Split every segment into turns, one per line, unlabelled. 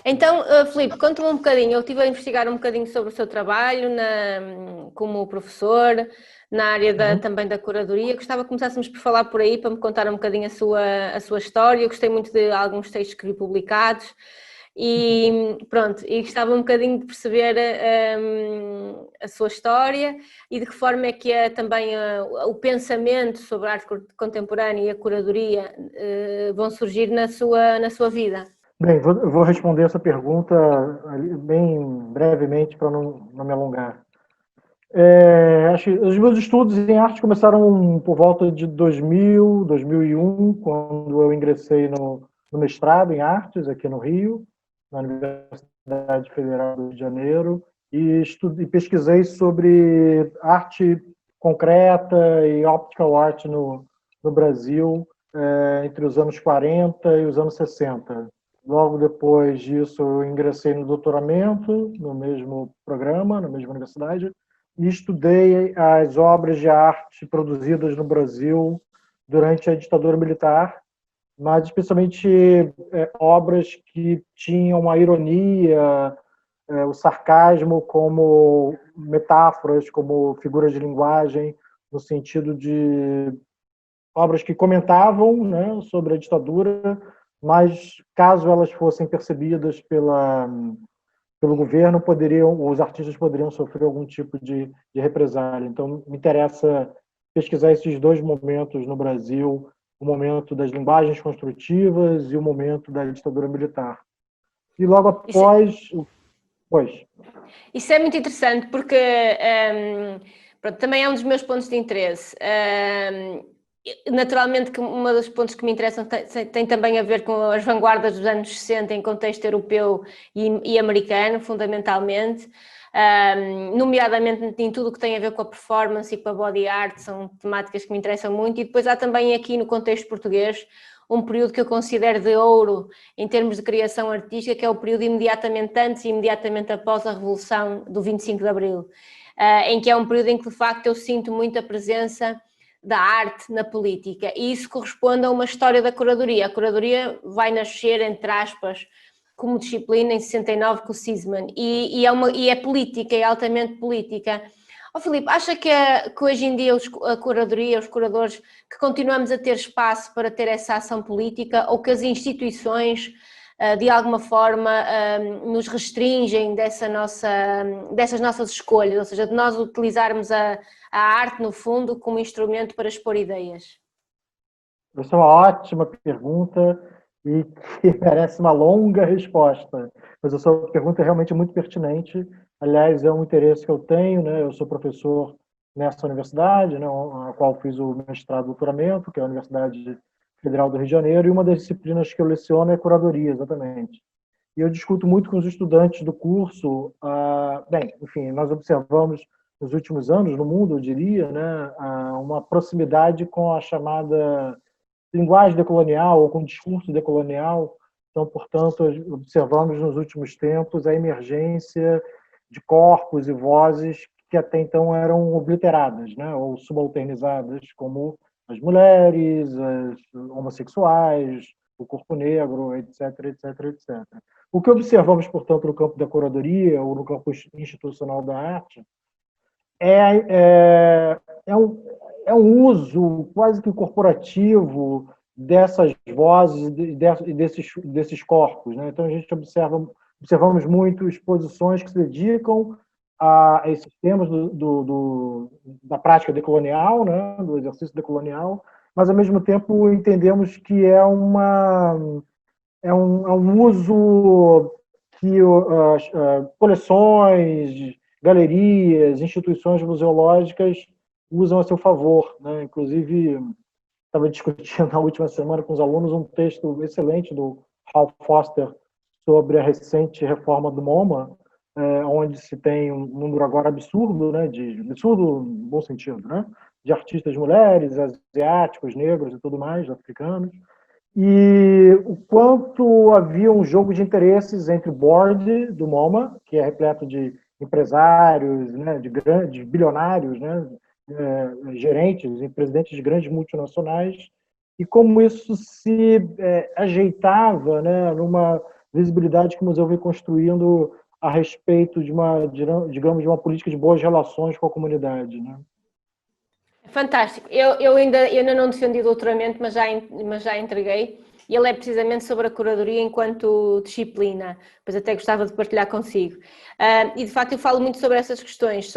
Então, Filipe, conta-me um bocadinho. Eu estive a investigar um bocadinho sobre o seu trabalho como professor, na área também da curadoria. Gostava que começássemos por falar por aí, para me contar um bocadinho a sua história. Eu gostei muito de alguns textos que vi publicados e pronto, e gostava um bocadinho de perceber a sua história e de que forma é que é também o pensamento sobre a arte contemporânea e a curadoria vão surgir na sua vida.
Bem, vou responder essa pergunta bem brevemente para não me alongar. Acho que os meus estudos em arte começaram por volta de 2000, 2001, quando eu ingressei no mestrado em artes aqui no Rio, na Universidade Federal do Rio de Janeiro, e pesquisei sobre arte concreta e optical art no Brasil entre os anos 40 e os anos 60. Logo depois disso, eu ingressei no doutoramento, no mesmo programa, na mesma universidade, e estudei as obras de arte produzidas no Brasil durante a ditadura militar, mas especialmente obras que tinham a ironia, o sarcasmo como metáforas, como figuras de linguagem, no sentido de obras que comentavam, né, sobre a ditadura, mas caso elas fossem percebidas pelo governo, os artistas poderiam sofrer algum tipo de represália. Então, me interessa pesquisar esses dois momentos no Brasil, o momento das linguagens construtivas e o momento da ditadura militar. E logo após... Pois.
Isso é muito interessante porque pronto, também é um dos meus pontos de interesse. Naturalmente que um dos pontos que me interessam tem também a ver com as vanguardas dos anos 60 em contexto europeu e americano, fundamentalmente, nomeadamente em tudo o que tem a ver com a performance e com a body art, são temáticas que me interessam muito, e depois há também aqui no contexto português um período que eu considero de ouro em termos de criação artística, que é o período imediatamente antes e imediatamente após a Revolução do 25 de Abril, em que é um período em que de facto eu sinto muita presença da arte na política, e isso corresponde a uma história da curadoria. A curadoria vai nascer, entre aspas, como disciplina em 69 com o Sisman, e é política, é altamente política. Filipe, acha que hoje em dia a curadoria, os curadores, que continuamos a ter espaço para ter essa ação política, ou que as instituições de alguma forma nos restringem dessas nossas escolhas, ou seja, de nós utilizarmos a arte, no fundo, como instrumento para expor ideias?
Essa é uma ótima pergunta e que merece uma longa resposta. Mas a sua pergunta é realmente muito pertinente. Aliás, é um interesse que eu tenho, né? Eu sou professor nessa universidade, né, a qual fiz o mestrado e doutoramento, que é a Universidade Federal do Rio de Janeiro, e uma das disciplinas que eu leciono é curadoria, exatamente. E eu discuto muito com os estudantes do curso. Bem, enfim, nós observamos nos últimos anos, no mundo, eu diria, né, uma proximidade com a chamada linguagem decolonial ou com discurso decolonial. Então, portanto, observamos nos últimos tempos a emergência de corpos e vozes que até então eram obliteradas, né, ou subalternizadas, como as mulheres, as homossexuais, o corpo negro, etc, etc, etc. O que observamos, portanto, no campo da curadoria ou no campo institucional da arte é um uso quase que corporativo dessas vozes e desses corpos, né? Então, a gente observamos muito exposições que se dedicam a esses temas da prática decolonial, né? Do exercício decolonial, mas, ao mesmo tempo, entendemos que é um uso que coleções, galerias, instituições museológicas usam a seu favor, né? Inclusive, estava discutindo na última semana com os alunos um texto excelente do Hal Foster sobre a recente reforma do MoMA, onde se tem um número agora absurdo, né, absurdo no bom sentido, né, de artistas mulheres, asiáticos, negros e tudo mais, africanos, e o quanto havia um jogo de interesses entre o board do MoMA, que é repleto de empresários, né, de grandes bilionários, né, gerentes e presidentes de grandes multinacionais, e como isso se ajeitava, né, visibilidade que o museu vem construindo a respeito de digamos, de uma política de boas relações com a comunidade, né?
Fantástico. Eu ainda não defendi o doutoramento, mas já entreguei. E ele é precisamente sobre a curadoria enquanto disciplina, pois até gostava de partilhar consigo. E de facto eu falo muito sobre essas questões,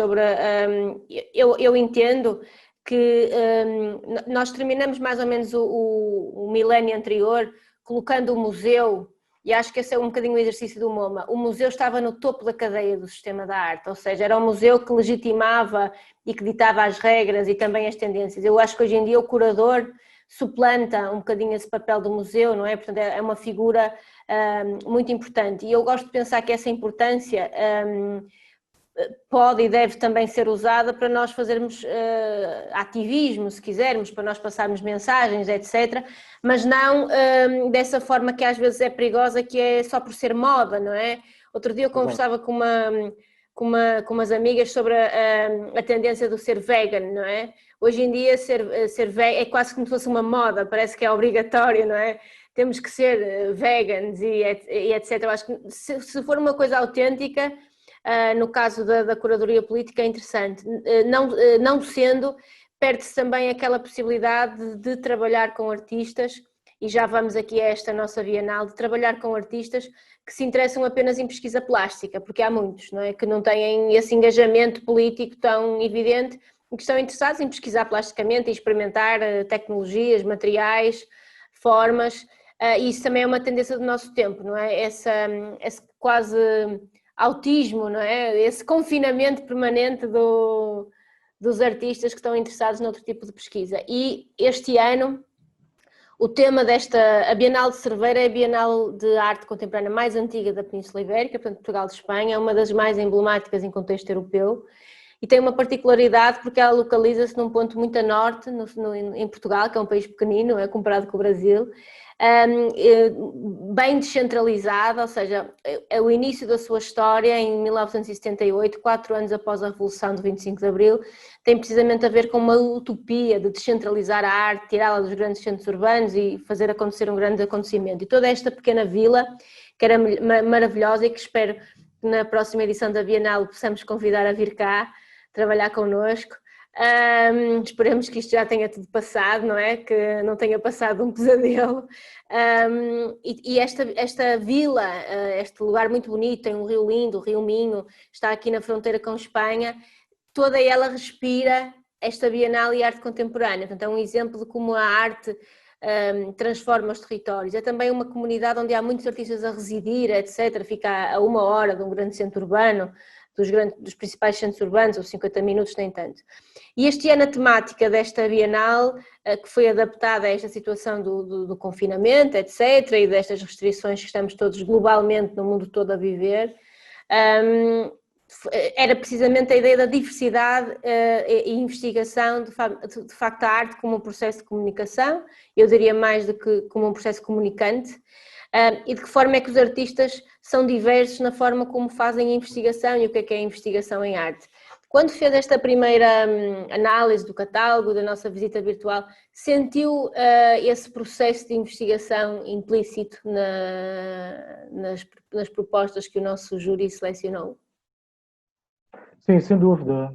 eu entendo que nós terminamos mais ou menos o milénio anterior colocando o museu, e acho que esse é um bocadinho o exercício do MoMA, o museu estava no topo da cadeia do sistema da arte, ou seja, era um museu que legitimava e que ditava as regras e também as tendências. Eu acho que hoje em dia o curador suplanta um bocadinho esse papel do museu, não é? Portanto, é uma figura muito importante. E eu gosto de pensar que essa importância pode e deve também ser usada para nós fazermos ativismo, se quisermos, para nós passarmos mensagens, etc. Mas não dessa forma que às vezes é perigosa, que é só por ser moda, não é? Outro dia eu conversava com umas amigas sobre a tendência do ser vegan, não é? Hoje em dia ser vegan é quase como se fosse uma moda, parece que é obrigatório, não é? Temos que ser vegans e etc. Eu acho que se for uma coisa autêntica, no caso da curadoria política é interessante. Não sendo, perde-se também aquela possibilidade de trabalhar com artistas, e já vamos aqui a esta nossa Bienal, de trabalhar com artistas que se interessam apenas em pesquisa plástica, porque há muitos, não é? Que não têm esse engajamento político tão evidente e que estão interessados em pesquisar plasticamente e experimentar tecnologias, materiais, formas, e isso também é uma tendência do nosso tempo, não é? Esse quase autismo, não é? Esse confinamento permanente dos artistas que estão interessados noutro tipo de pesquisa. E este ano o tema a Bienal de Cerveira é a Bienal de Arte Contemporânea mais antiga da Península Ibérica, portanto Portugal de Espanha, é uma das mais emblemáticas em contexto europeu e tem uma particularidade porque ela localiza-se num ponto muito a norte, em Portugal, que é um país pequenino, comparado com o Brasil, bem descentralizada, ou seja, é o início da sua história em 1978, 4 anos após a Revolução do 25 de Abril, tem precisamente a ver com uma utopia de descentralizar a arte, tirá-la dos grandes centros urbanos e fazer acontecer um grande acontecimento. E toda esta pequena vila, que era maravilhosa e que espero que na próxima edição da Bienal possamos convidar a vir cá, trabalhar connosco. Esperemos que isto já tenha tudo passado, não é? Que não tenha passado um pesadelo. E esta vila, este lugar muito bonito, tem um rio lindo, o Rio Minho, está aqui na fronteira com Espanha, toda ela respira esta Bienal e arte contemporânea. Portanto, é um exemplo de como a arte transforma os territórios. É também uma comunidade onde há muitos artistas a residir, etc. Fica a 1 hora de um grande centro urbano, dos principais centros urbanos, ou 50 minutos, nem tanto. E este ano a temática desta Bienal, que foi adaptada a esta situação do confinamento, etc., e destas restrições que estamos todos globalmente no mundo todo a viver, era precisamente a ideia da diversidade e investigação, de facto, a arte como um processo de comunicação, eu diria mais do que como um processo comunicante, e de que forma é que os artistas são diversos na forma como fazem a investigação e o que é a investigação em arte. Quando fez esta primeira análise do catálogo, da nossa visita virtual, sentiu esse processo de investigação implícito nas propostas que o nosso júri selecionou?
Sim, sem dúvida.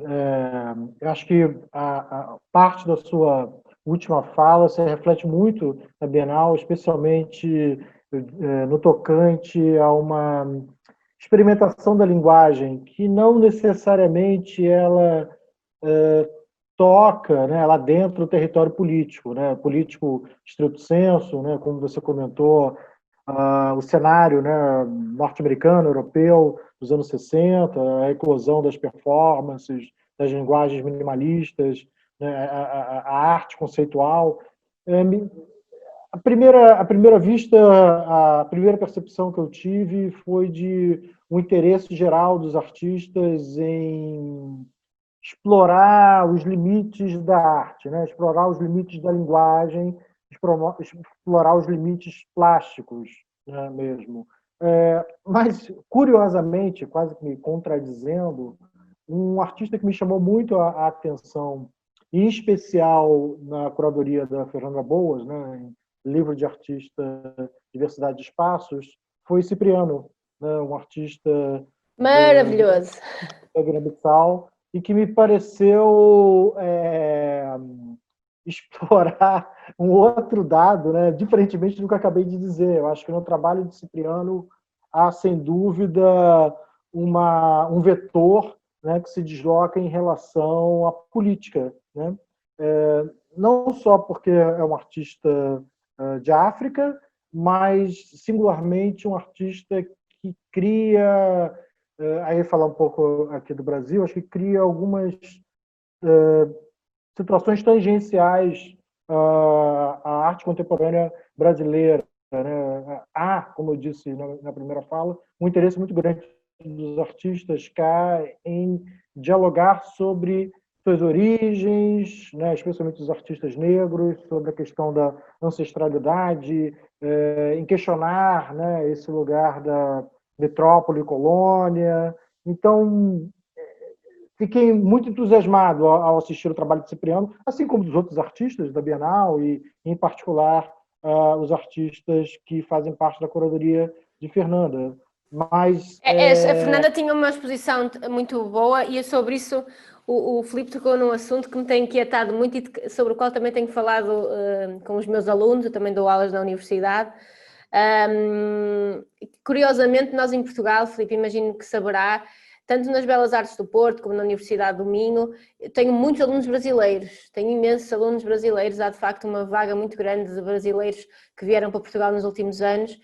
Eu acho que a parte da sua última fala se reflete muito na Bienal, especialmente no tocante a uma experimentação da linguagem que não necessariamente ela toca, né, lá dentro do território político, né, político stricto sensu, né, como você comentou, o cenário, né, norte-americano, europeu, dos anos 60, a eclosão das performances, das linguagens minimalistas, né, a arte conceitual. À primeira vista, a primeira percepção que eu tive foi de um interesse geral dos artistas em explorar os limites da arte, né? Explorar os limites da linguagem, explorar os limites plásticos, né, mesmo. Mas, curiosamente, quase que me contradizendo, um artista que me chamou muito a atenção, em especial na curadoria da Fernanda Boas, né, livro de artista Diversidade de Espaços, foi Cipriano, né, um artista
Maravilhoso.
da Guiné-Bissau, e que me pareceu explorar um outro dado, né, diferentemente do que eu acabei de dizer. Eu acho que no trabalho de Cipriano há, sem dúvida, um vetor, né, que se desloca em relação à política, né? Não só porque é um artista de África, mas singularmente um artista que cria, aí falar um pouco aqui do Brasil, acho que cria algumas situações tangenciais à arte contemporânea brasileira, né? Há, como eu disse na primeira fala, um interesse muito grande dos artistas cá em dialogar sobre suas origens, né, especialmente os artistas negros, sobre a questão da ancestralidade, em questionar, né, esse lugar da metrópole e colônia. Então, fiquei muito entusiasmado ao assistir o trabalho de Cipriano, assim como dos outros artistas da Bienal e, em particular, os artistas que fazem parte da curadoria de Fernanda. Mas
A Fernanda tinha uma exposição muito boa e sobre isso o Filipe tocou num assunto que me tem inquietado muito e sobre o qual também tenho falado com os meus alunos, eu também dou aulas na universidade. Curiosamente, nós em Portugal, Filipe, imagino que saberá, tanto nas Belas Artes do Porto como na Universidade do Minho, tenho muitos alunos brasileiros, tenho imensos alunos brasileiros, há de facto uma vaga muito grande de brasileiros que vieram para Portugal nos últimos anos.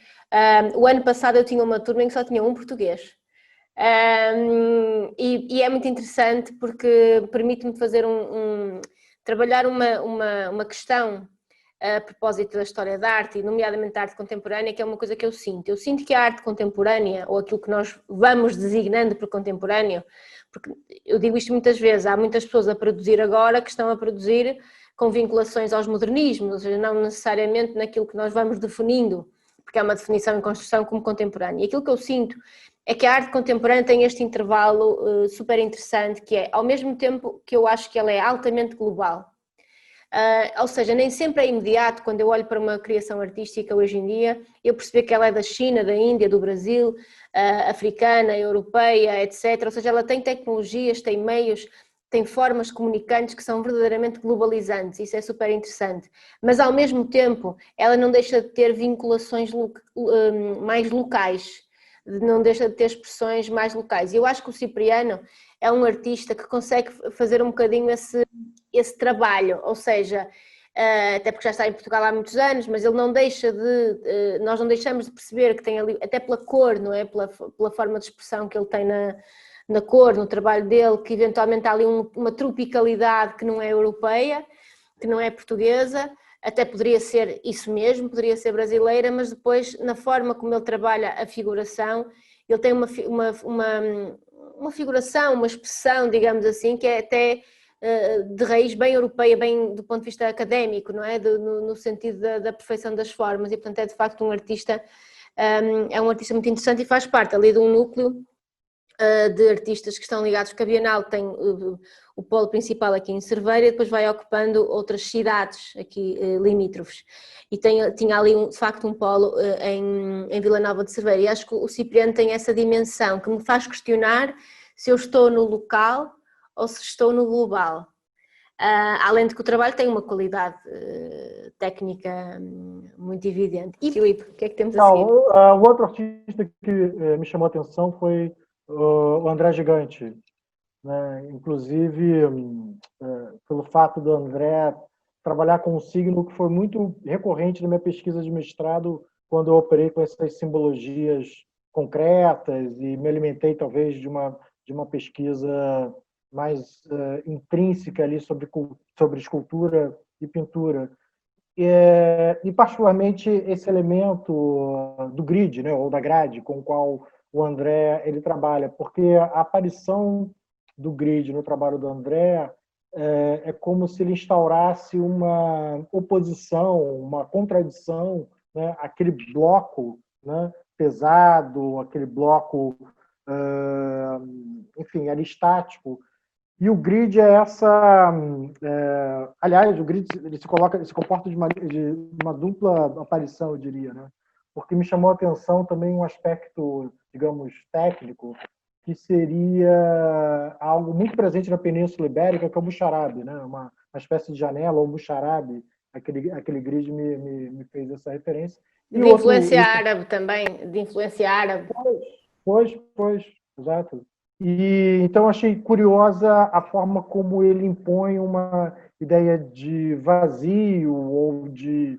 O ano passado eu tinha uma turma em que só tinha um português. E é muito interessante porque permite-me fazer trabalhar uma questão a propósito da história da arte, e nomeadamente da arte contemporânea, que é uma coisa que eu sinto. Eu sinto que a arte contemporânea, ou aquilo que nós vamos designando por contemporâneo, porque eu digo isto muitas vezes, há muitas pessoas a produzir agora que estão a produzir com vinculações aos modernismos, ou seja, não necessariamente naquilo que nós vamos definindo, porque é uma definição em construção como contemporânea. E aquilo que eu sinto é que a arte contemporânea tem este intervalo super interessante, que é, ao mesmo tempo que eu acho que ela é altamente global, ou seja, nem sempre é imediato. Quando eu olho para uma criação artística hoje em dia, eu percebo que ela é da China, da Índia, do Brasil, africana, europeia, etc. Ou seja, ela tem tecnologias, tem meios, tem formas comunicantes que são verdadeiramente globalizantes, isso é super interessante. Mas ao mesmo tempo, ela não deixa de ter vinculações mais locais, não deixa de ter expressões mais locais. E eu acho que o Cipriano é um artista que consegue fazer um bocadinho esse trabalho, ou seja, até porque já está em Portugal há muitos anos, mas ele não deixa nós não deixamos de perceber que tem ali, até pela cor, não é? Pela forma de expressão que ele tem na cor, no trabalho dele, que eventualmente há ali uma tropicalidade que não é europeia, que não é portuguesa, até poderia ser isso mesmo, poderia ser brasileira, mas depois, na forma como ele trabalha a figuração, ele tem uma figuração, uma expressão, digamos assim, que é até de raiz bem europeia, bem do ponto de vista académico, não é? No sentido da perfeição das formas, e portanto é de facto um artista muito interessante e faz parte ali de um núcleo de artistas que estão ligados, porque a Bienal tem o polo principal aqui em Cerveira e depois vai ocupando outras cidades aqui limítrofes. E tinha ali, de facto, um polo em Vila Nova de Cerveira. E acho que o Cipriano tem essa dimensão que me faz questionar se eu estou no local ou se estou no global. Além de que o trabalho tem uma qualidade técnica muito evidente. E, Filipe, o que é que temos a seguir?
O outro artista que me chamou a atenção foi o André Gigante, né? Inclusive, pelo fato do André trabalhar com um signo que foi muito recorrente na minha pesquisa de mestrado, quando eu operei com essas simbologias concretas e me alimentei, talvez, de uma pesquisa mais intrínseca ali sobre escultura e pintura. E particularmente esse elemento do grid, né, ou da grade, com o qual o André ele trabalha, porque a aparição do grid no trabalho do André é como se ele instaurasse uma oposição, uma contradição, né, aquele bloco, né, pesado, aquele bloco, enfim, ali estático. E o grid é essa... aliás, o grid ele se comporta de uma dupla aparição, eu diria, né? porque me chamou a atenção também um aspecto, digamos, técnico, que seria algo muito presente na Península Ibérica, que é o bucharabe, né? Uma espécie de janela ou bucharabe. Aquele grid me fez essa referência. E
De
outro,
influência árabe também, de influência árabe.
pois, exato. E então achei curiosa a forma como ele impõe uma ideia de vazio ou de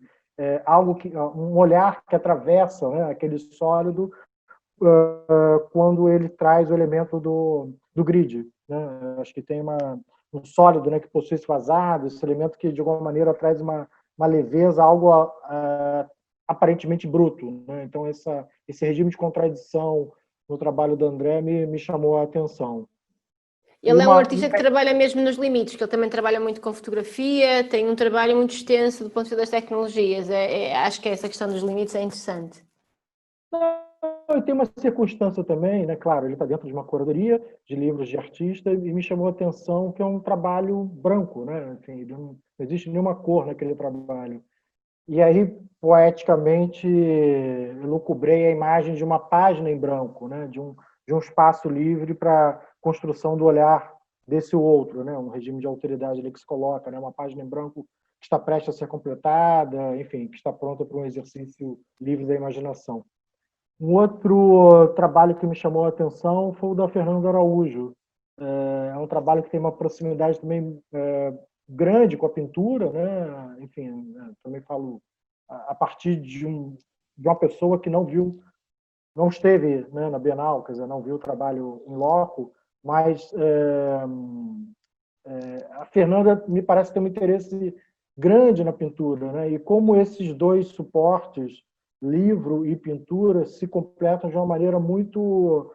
algo que um olhar que atravessa, né, aquele sólido quando ele traz o elemento do grid, né? Acho que tem um sólido, né, que possui esse vazado, esse elemento que de alguma maneira traz uma leveza, algo aparentemente bruto, né? Então esse regime de contradição no trabalho do André me chamou a atenção.
Ele é um artista que trabalha mesmo nos limites, que ele também trabalha muito com fotografia, tem um trabalho muito extenso do ponto de vista das tecnologias. Acho que essa questão dos limites é interessante.
E tem uma circunstância também, né? Claro, ele está dentro de uma curadoria de livros de artista e me chamou a atenção que é um trabalho branco, né? Enfim, não existe nenhuma cor naquele trabalho. E aí, poeticamente, eu lucubrei a imagem de uma página em branco, né? De um espaço livre para construção do olhar desse outro, né? Um regime de alteridade ali que se coloca, né? Uma página em branco que está prestes a ser completada, enfim, que está pronta para um exercício livre da imaginação. Um outro trabalho que me chamou a atenção foi o da Fernanda Araújo. É um trabalho que tem uma proximidade também grande com a pintura, né? Enfim, também falo a partir de uma pessoa que não esteve, né, na Bienal, quer dizer, não viu o trabalho em loco, mas a Fernanda me parece ter um interesse grande na pintura, né? E como esses dois suportes, livro e pintura, se completam de uma maneira muito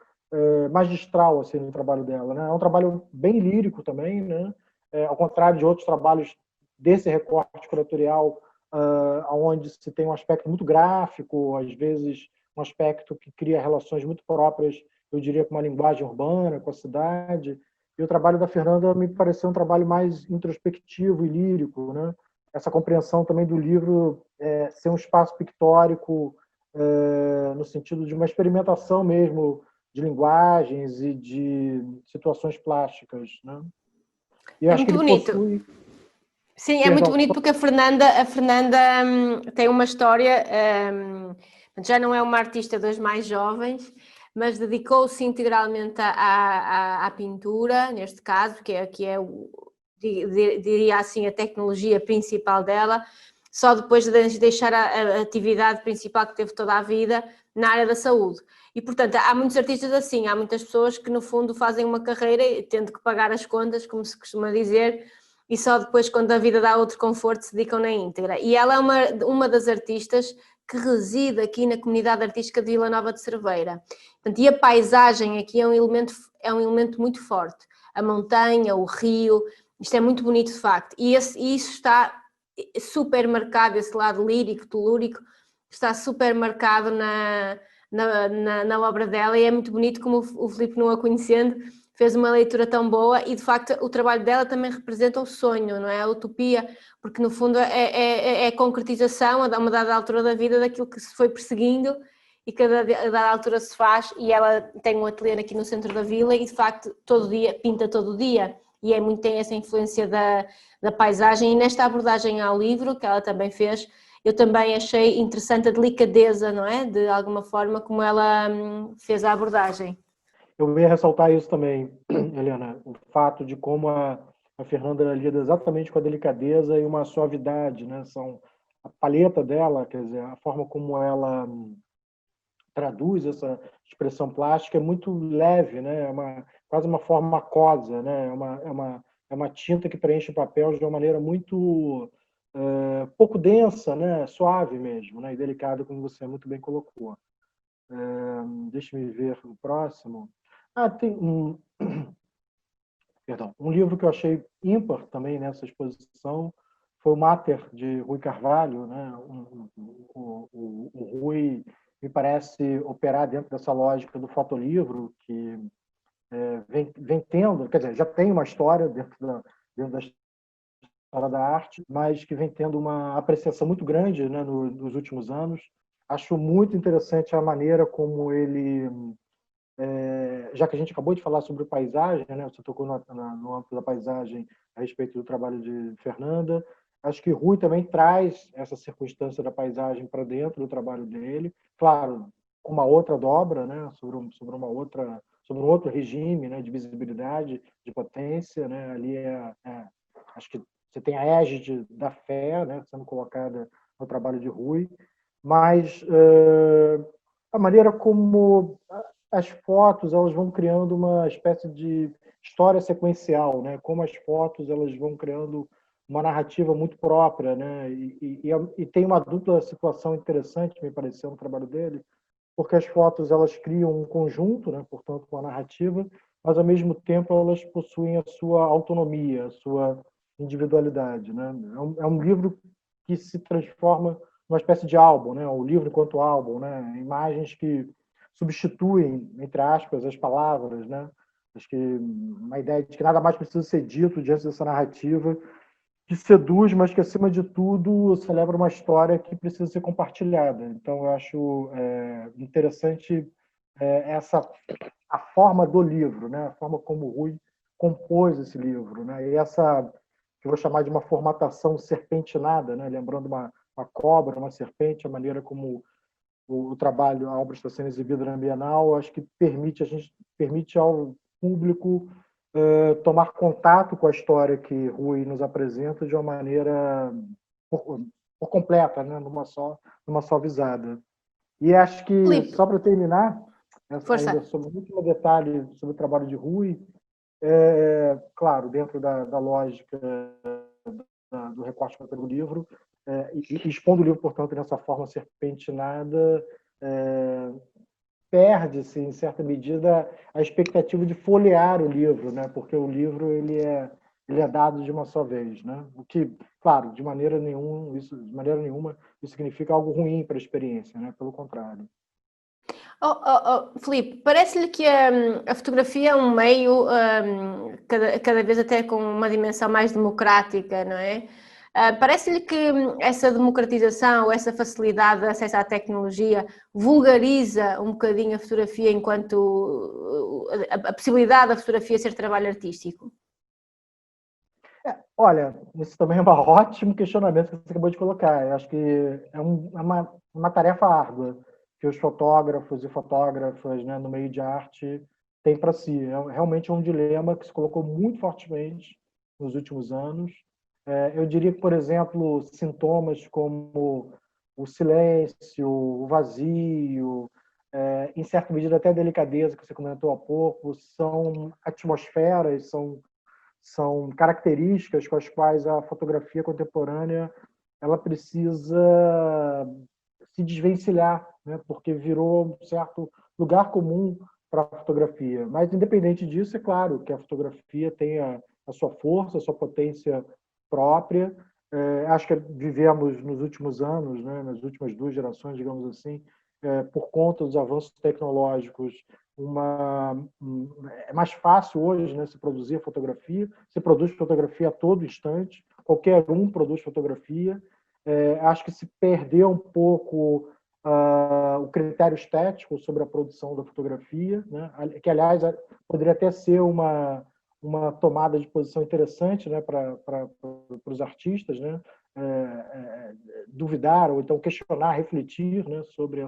magistral assim, no trabalho dela, né? É um trabalho bem lírico também, né? Ao contrário de outros trabalhos desse recorte curatorial, onde se tem um aspecto muito gráfico, às vezes um aspecto que cria relações muito próprias, eu diria, com uma linguagem urbana, com a cidade. E o trabalho da Fernanda me pareceu um trabalho mais introspectivo e lírico, né? Essa compreensão também do livro ser um espaço pictórico no sentido de uma experimentação mesmo de linguagens e de situações plásticas, né? E eu acho que
muito
ele
bonito.
possui...
Sim, é muito bonito porque a Fernanda tem uma história, já não é uma artista dos mais jovens, mas dedicou-se integralmente à pintura, neste caso, que é diria assim, a tecnologia principal dela, só depois de deixar a atividade principal que teve toda a vida na área da saúde. E, portanto, há muitos artistas assim, há muitas pessoas que, no fundo, fazem uma carreira tendo que pagar as contas, como se costuma dizer, e só depois, quando a vida dá outro conforto, se dedicam na íntegra. E ela é uma das artistas que reside aqui na comunidade artística de Vila Nova de Cerveira. Portanto, e a paisagem aqui é um elemento muito forte. A montanha, o rio, isto é muito bonito de facto. E isso está super marcado, esse lado lírico, telúrico, está super marcado na obra dela, e é muito bonito como o Filipe, não a conhecendo, fez uma leitura tão boa, e de facto o trabalho dela também representa o sonho, não é? A utopia, porque no fundo é a concretização a uma dada altura da vida daquilo que se foi perseguindo e que a dada altura se faz. E ela tem um ateliê aqui no centro da vila e de facto todo dia, pinta todo dia, e tem essa influência da paisagem. E nesta abordagem ao livro que ela também fez, eu também achei interessante a delicadeza, não é? De alguma forma como ela fez a abordagem.
Eu ia ressaltar isso também, Helena, o fato de como a Fernanda lida exatamente com a delicadeza e uma suavidade, né? A paleta dela, quer dizer, a forma como ela traduz essa expressão plástica é muito leve, né? Quase uma forma aquosa, né? É uma tinta que preenche o papel de uma maneira muito pouco densa, né? Suave mesmo, né? E delicada, como você muito bem colocou. Deixa-me ver o próximo. Tem um livro que eu achei ímpar também nessa exposição, foi o Mater, de Rui Carvalho, né? O Rui me parece operar dentro dessa lógica do fotolivro, que vem tendo, quer dizer, já tem uma história dentro da história da arte, mas que vem tendo uma apreciação muito grande, né, nos últimos anos. Acho muito interessante a maneira como ele, já que a gente acabou de falar sobre paisagem, né? Você tocou no âmbito da paisagem a respeito do trabalho de Fernanda. Acho que Rui também traz essa circunstância da paisagem para dentro do trabalho dele. Claro, com uma outra dobra, né? Sobre um outro regime, né? De visibilidade, de potência, né? Ali acho que você tem a égide da fé, né? Sendo colocada no trabalho de Rui, mas a maneira como as fotos elas vão criando uma espécie de história sequencial, né? Como as fotos elas vão criando uma narrativa muito própria, né? E tem uma dupla situação interessante, me pareceu, no trabalho dele, porque as fotos elas criam um conjunto, né? Portanto, uma narrativa, mas ao mesmo tempo elas possuem a sua autonomia, a sua individualidade, né? É um livro que se transforma numa espécie de álbum, né? O livro enquanto álbum, né? Imagens que substituem, entre aspas, as palavras, né? Acho que uma ideia de que nada mais precisa ser dito diante dessa narrativa que seduz, mas que, acima de tudo, celebra uma história que precisa ser compartilhada. Então, eu acho interessante a forma do livro, né? A forma como o Rui compôs esse livro, né? E essa, que eu vou chamar de uma formatação serpentinada, né? Lembrando uma cobra, uma serpente, a maneira como o trabalho, a obra está sendo exibida na Bienal, acho que permite ao público tomar contato com a história que Rui nos apresenta de uma maneira por completa, né? Numa só visada. E acho que,
Filipe,
só para terminar,
força.
ainda sobre o último detalhe sobre o trabalho de Rui, claro, dentro da lógica do recorte do livro, e expondo o livro, portanto, nessa forma serpentinada, perde-se, em certa medida, a expectativa de folhear o livro, né? Porque o livro ele é dado de uma só vez, né? O que, claro, de maneira nenhuma isso significa algo ruim para a experiência, né? Pelo contrário.
Filipe, parece-lhe que a fotografia é um meio, cada vez até com uma dimensão mais democrática, não é? Parece-lhe que essa democratização, essa facilidade de acesso à tecnologia vulgariza um bocadinho a fotografia enquanto a possibilidade da fotografia ser trabalho artístico?
Olha, isso também é um ótimo questionamento que você acabou de colocar. Eu acho que uma tarefa árdua que os fotógrafos e fotógrafas, né, no meio de arte têm para si. Realmente é um dilema que se colocou muito fortemente nos últimos anos. Eu diria que, por exemplo, sintomas como o silêncio, o vazio, em certa medida até a delicadeza que você comentou há pouco, são atmosferas, são características com as quais a fotografia contemporânea ela precisa se desvencilhar, né? Porque virou um certo lugar comum para a fotografia. Mas, independente disso, é claro que a fotografia tem a sua força, a sua potência própria. Acho que vivemos nos últimos anos, né, nas últimas duas gerações, digamos assim, por conta dos avanços tecnológicos, é mais fácil hoje, né, se produzir fotografia. Se produz fotografia a todo instante, qualquer um produz fotografia. Acho que se perdeu um pouco o critério estético sobre a produção da fotografia, né, que, aliás, poderia até ser uma tomada de posição interessante, né, para os artistas, né, duvidar ou então questionar, refletir, né, sobre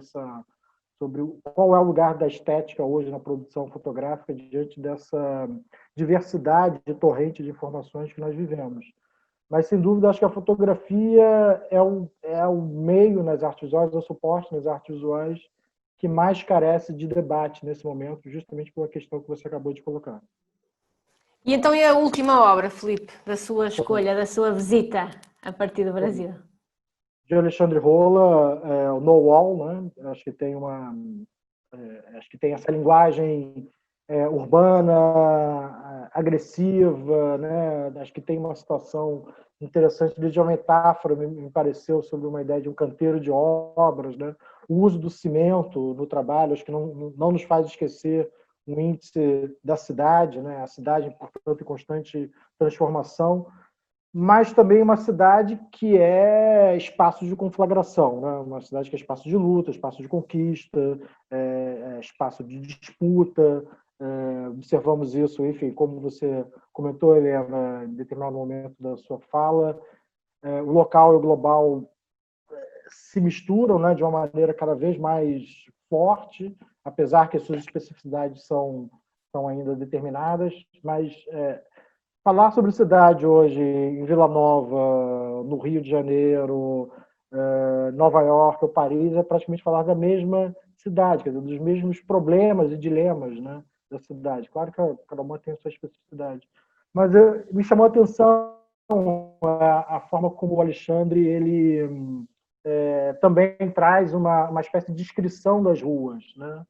qual é o lugar da estética hoje na produção fotográfica diante dessa diversidade de torrente de informações que nós vivemos. Mas, sem dúvida, acho que a fotografia é o meio nas artes visuais, é o suporte nas artes visuais que mais carece de debate nesse momento, justamente por uma questão que você acabou de colocar.
E então é a última obra, Filipe, da sua escolha, da sua visita a partir do Brasil?
De Alexandre Rola, o No Wall, né? Acho que tem essa linguagem urbana, agressiva, né? Acho que tem uma situação interessante de uma metáfora, me pareceu, sobre uma ideia de um canteiro de obras, né? O uso do cimento no trabalho, acho que não nos faz esquecer o índice da cidade, né? A cidade, portanto, em constante transformação. mas também uma cidade que é espaço de conflagração, né? Uma cidade que é espaço de luta, espaço de conquista, espaço de disputa. Observamos isso, enfim, como você comentou, Helena, em determinado momento da sua fala, o local e o global se misturam, né, de uma maneira cada vez mais forte, apesar que as suas especificidades são ainda determinadas, mas falar sobre cidade hoje em Vila Nova, no Rio de Janeiro, Nova York ou Paris é praticamente falar da mesma cidade, quer dizer, dos mesmos problemas e dilemas, né, da cidade. Claro que cada uma tem a sua especificidade, mas me chamou a atenção a forma como o Alexandre ele também traz uma espécie de descrição das ruas, né?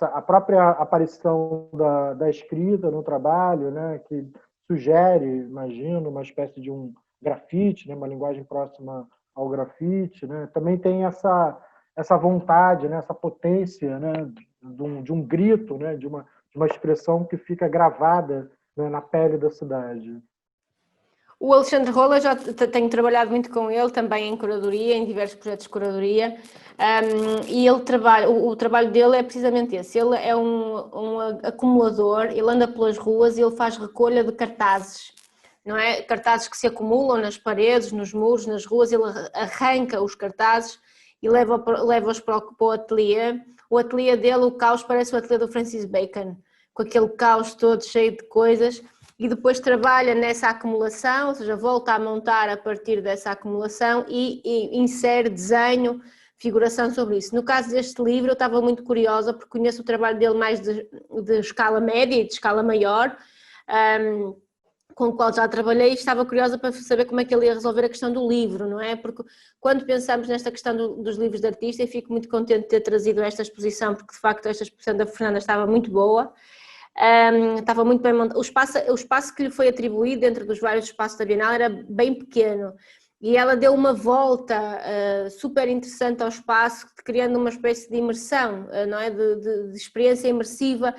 A própria aparição da escrita no trabalho, né, que sugere, imagino, uma espécie de um grafite, né, uma linguagem próxima ao grafite, né, também tem essa vontade, né, essa potência, né, de um grito, né, de uma expressão que fica gravada, né, na pele da cidade.
O Alexandre Rola, já tenho trabalhado muito com ele também em curadoria, em diversos projetos de curadoria, e ele o trabalho dele é precisamente esse. Ele é um acumulador, ele anda pelas ruas e ele faz recolha de cartazes, não é? Cartazes que se acumulam nas paredes, nos muros, nas ruas, ele arranca os cartazes e leva-os para o ateliê. O ateliê dele, o caos, parece o ateliê do Francis Bacon, com aquele caos todo cheio de coisas, e depois trabalha nessa acumulação, ou seja, volta a montar a partir dessa acumulação e insere desenho, figuração sobre isso. No caso deste livro, eu estava muito curiosa, porque conheço o trabalho dele mais de escala média e de escala maior, com o qual já trabalhei, e estava curiosa para saber como é que ele ia resolver a questão do livro, não é? Porque quando pensamos nesta questão dos livros de artista, eu fico muito contente de ter trazido esta exposição, porque de facto esta exposição da Fernanda estava muito boa. Estava muito bem montado. O espaço que lhe foi atribuído dentro dos vários espaços da Bienal era bem pequeno e ela deu uma volta super interessante ao espaço, criando uma espécie de imersão, não é? De experiência imersiva,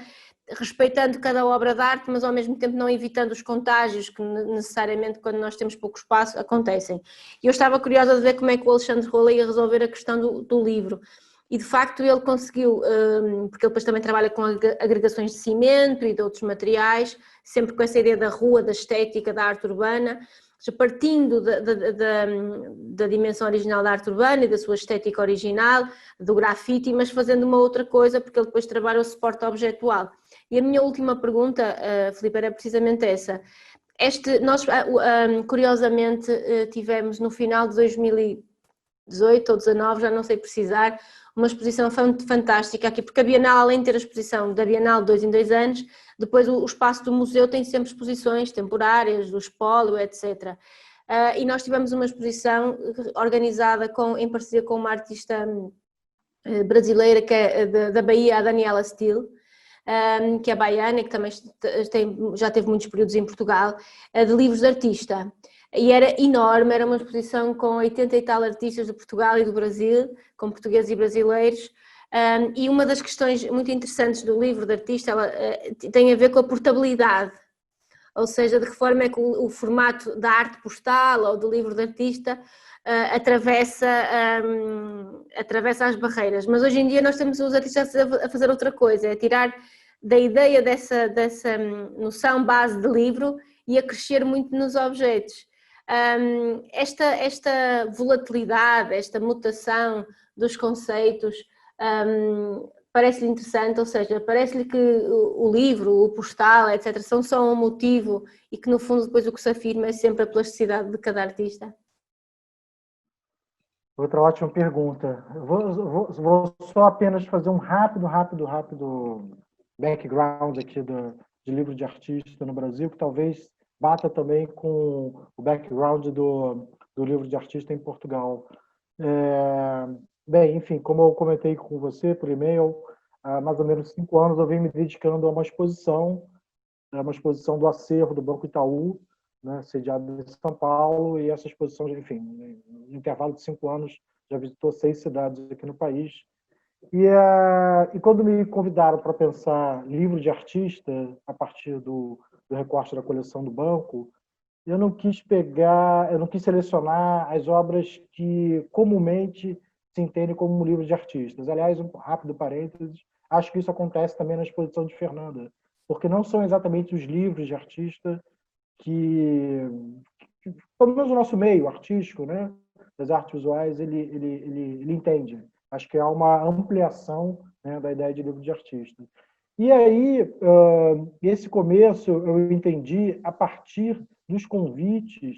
respeitando cada obra de arte, mas ao mesmo tempo não evitando os contágios que necessariamente quando nós temos pouco espaço acontecem. E eu estava curiosa de ver como é que o Alexandre Rola ia resolver a questão do livro. E de facto ele conseguiu, porque ele depois também trabalha com agregações de cimento e de outros materiais, sempre com essa ideia da rua, da estética, da arte urbana, partindo da dimensão original da arte urbana e da sua estética original, do grafite, mas fazendo uma outra coisa, porque ele depois trabalha o suporte objetual. E a minha última pergunta, Filipe, era precisamente essa. Nós, curiosamente, tivemos no final de 2018 ou 2019, já não sei precisar, uma exposição fantástica aqui, porque a Bienal, além de ter a exposição da Bienal de 2 em 2 anos, depois o espaço do museu tem sempre exposições temporárias, do espólio, etc. E nós tivemos uma exposição organizada em parceria com uma artista brasileira, que é da Bahia, a Daniela Steele, que é baiana e que também já teve muitos períodos em Portugal, de livros de artista. E era enorme, era uma exposição com 80 e tal artistas de Portugal e do Brasil, com portugueses e brasileiros, e uma das questões muito interessantes do livro de artista tem a ver com a portabilidade, ou seja, de que forma é que o formato da arte postal ou do livro de artista atravessa as barreiras. Mas hoje em dia nós temos os artistas a fazer outra coisa, é tirar da ideia dessa noção base de livro e a crescer muito nos objetos. Esta volatilidade, esta mutação dos conceitos parece-lhe interessante, ou seja, parece-lhe que o livro, o postal, etc., são só um motivo e que no fundo depois o que se afirma é sempre a plasticidade de cada artista?
Outra ótima pergunta. Eu vou só apenas fazer um rápido background aqui de livro de artista no Brasil, que talvez bata também com o background do livro de artista em Portugal. Bem, enfim, como eu comentei com você por e-mail, há mais ou menos 5 anos eu venho me dedicando a uma exposição do acervo do Banco Itaú, né, sediado em São Paulo, e essa exposição, enfim, no intervalo de 5 anos, já visitou 6 cidades aqui no país. E quando me convidaram para pensar livro de artista a partir do recorte da coleção do banco, eu não quis selecionar as obras que comumente se entendem como livros de artistas. Aliás, um rápido parênteses, acho que isso acontece também na exposição de Fernanda, porque não são exatamente os livros de artista que pelo menos o nosso meio artístico, né, das artes visuais, ele entende. Acho que há uma ampliação, né, da ideia de livro de artista. E aí, esse começo eu entendi a partir dos convites,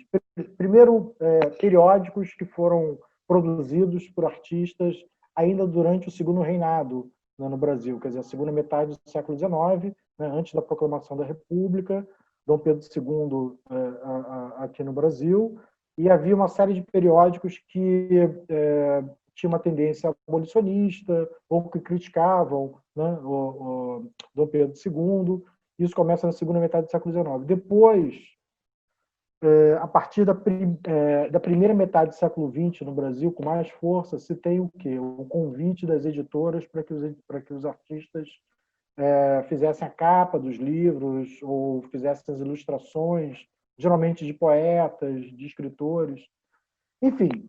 primeiro, periódicos que foram produzidos por artistas ainda durante o Segundo Reinado, né, no Brasil, quer dizer, a segunda metade do século XIX, né, antes da proclamação da República, Dom Pedro II aqui no Brasil, e havia uma série de periódicos que tinha uma tendência abolicionista ou que criticavam, né, o Dom Pedro II. Isso começa na segunda metade do século XIX. Depois, a partir da primeira metade do século XX no Brasil, com mais força, se tem o quê? O convite das editoras para que os artistas fizessem a capa dos livros ou fizessem as ilustrações, geralmente de poetas, de escritores. Enfim,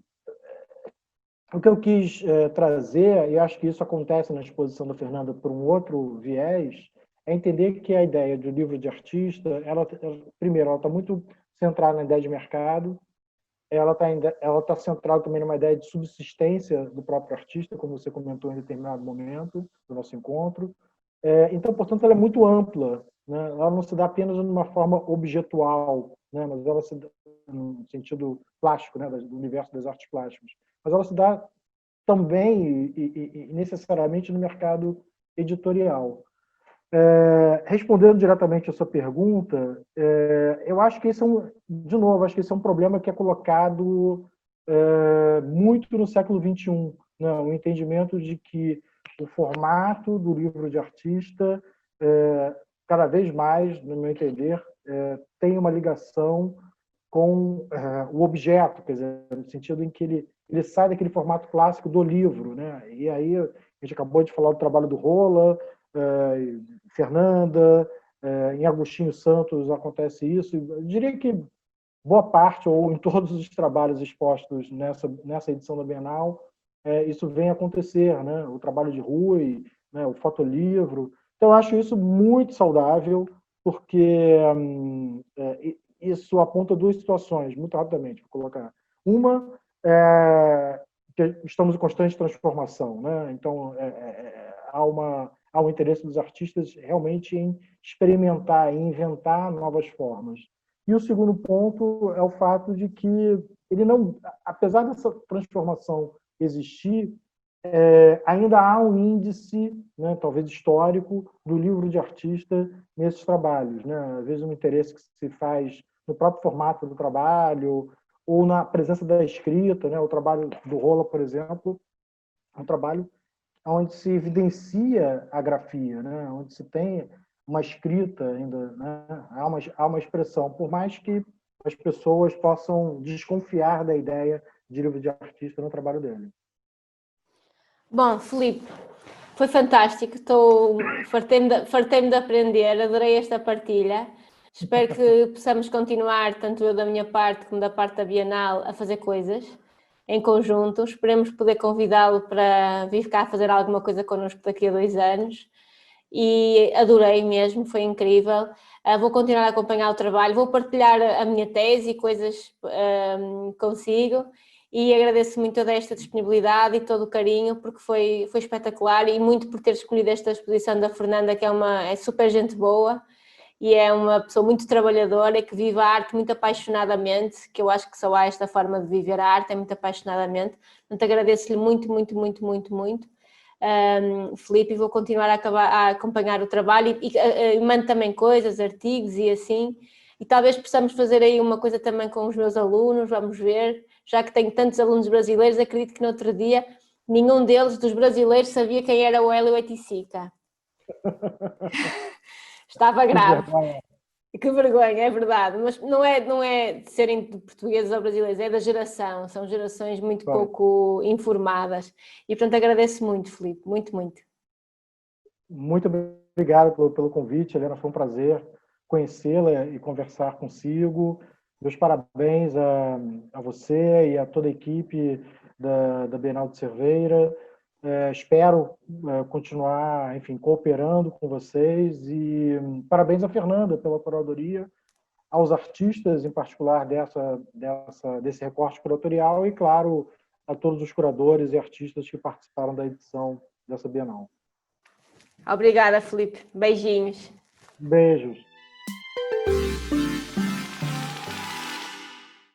o que eu quis trazer, e acho que isso acontece na exposição da Fernanda por um outro viés, é entender que a ideia de um livro de artista, primeiro, ela está muito centrada na ideia de mercado, ela está centrada também numa ideia de subsistência do próprio artista, como você comentou em determinado momento do nosso encontro. Então, portanto, ela é muito ampla, né? Ela não se dá apenas de uma forma objetual, né? Mas ela se dá no sentido plástico, né? Do universo das artes plásticas. Mas ela se dá também e necessariamente no mercado editorial. Respondendo diretamente a sua pergunta, eu acho que esse de novo, acho que esse é um problema que é colocado muito no século XXI, né? O entendimento de que o formato do livro de artista, cada vez mais, no meu entender, tem uma ligação com o objeto, quer dizer, no sentido em que ele sai daquele formato clássico do livro, né? E aí a gente acabou de falar do trabalho do Rolla, Fernanda, em Agostinho Santos acontece isso. Eu diria que boa parte, ou em todos os trabalhos expostos nessa edição da Bienal, isso vem acontecer, né? O trabalho de Rui, né? O fotolivro. Então, eu acho isso muito saudável, porque isso aponta duas situações, muito rapidamente, vou colocar. Uma é que estamos em constante transformação, né? Então, há um interesse dos artistas realmente em experimentar, em inventar novas formas. E o segundo ponto é o fato de que ele não, apesar dessa transformação existir, ainda há um índice, né, talvez histórico, do livro de artista nesses trabalhos, né? Às vezes um interesse que se faz no próprio formato do trabalho ou na presença da escrita, né? O trabalho do Rolla, por exemplo, é um trabalho onde se evidencia a grafia, né? Onde se tem uma escrita ainda, né? Há uma expressão, por mais que as pessoas possam desconfiar da ideia de livro de artista no trabalho dele.
Bom, Filipe, foi fantástico, fartei-me de aprender, adorei esta partilha. Espero que possamos continuar, tanto eu da minha parte como da parte da Bienal, a fazer coisas em conjunto. Esperemos poder convidá-lo para vir cá fazer alguma coisa connosco daqui a 2 anos. E adorei mesmo, foi incrível. Vou continuar a acompanhar o trabalho, vou partilhar a minha tese e coisas consigo. E agradeço muito toda esta disponibilidade e todo o carinho, porque foi espetacular, e muito por ter escolhido esta exposição da Fernanda, que é super gente boa e é uma pessoa muito trabalhadora e que vive a arte muito apaixonadamente, que eu acho que só há esta forma de viver a arte, é muito apaixonadamente. Portanto, agradeço-lhe muito, muito, muito, muito, muito, Filipe, e vou continuar a acompanhar o trabalho e mando também coisas, artigos e assim, e talvez possamos fazer aí uma coisa também com os meus alunos, vamos ver, já que tenho tantos alunos brasileiros, acredito que no outro dia nenhum deles, dos brasileiros, sabia quem era o Hélio Oiticica. Estava grave. Que vergonha, é verdade, mas não é de serem portugueses ou brasileiros, é da geração, são gerações muito pouco informadas, e portanto agradeço muito, Filipe, muito, muito.
Muito obrigado pelo convite, Helena, foi um prazer conhecê-la e conversar consigo. Meus parabéns a você e a toda a equipe da Bienal de Cerveira. Espero continuar, enfim, cooperando com vocês. E parabéns a Fernanda pela curadoria, aos artistas, em particular, desse recorte curatorial e, claro, a todos os curadores e artistas que participaram da edição dessa Bienal.
Obrigada, Felipe. Beijinhos.
Beijos.